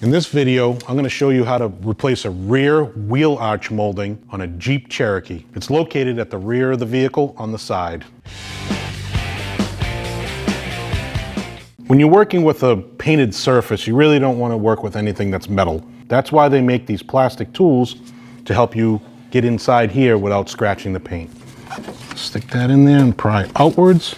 In this video, I'm going to show you how to replace a rear wheel arch molding on a Jeep Cherokee. It's located at the rear of the vehicle on the side. When you're working with a painted surface, you really don't want to work with anything that's metal. That's why they make these plastic tools to help you get inside here without scratching the paint. Stick that in there and pry outwards.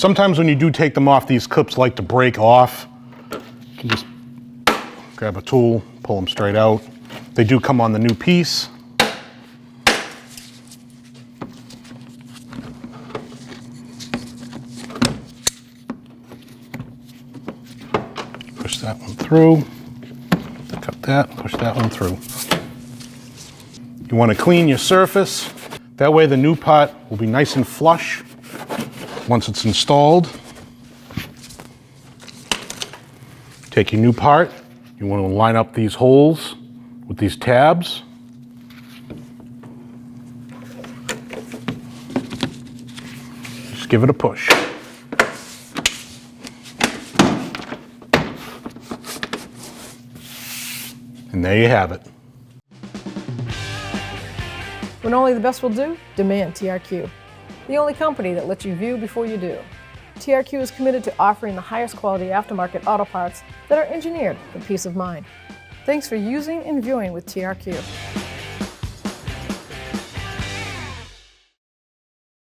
Sometimes when you do take them off, these clips like to break off. You can just grab a tool, pull them straight out. They do come on the new piece. Push that one through. Cut that, push that one through. You want to clean your surface. That way the new part will be nice and flush once it's installed. Take your new part, you want to line up these holes with these tabs. Just give it a push. And there you have it. When only the best will do, demand TRQ. The only company that lets you view before you do. TRQ is committed to offering the highest quality aftermarket auto parts that are engineered for peace of mind. Thanks for using and viewing with TRQ.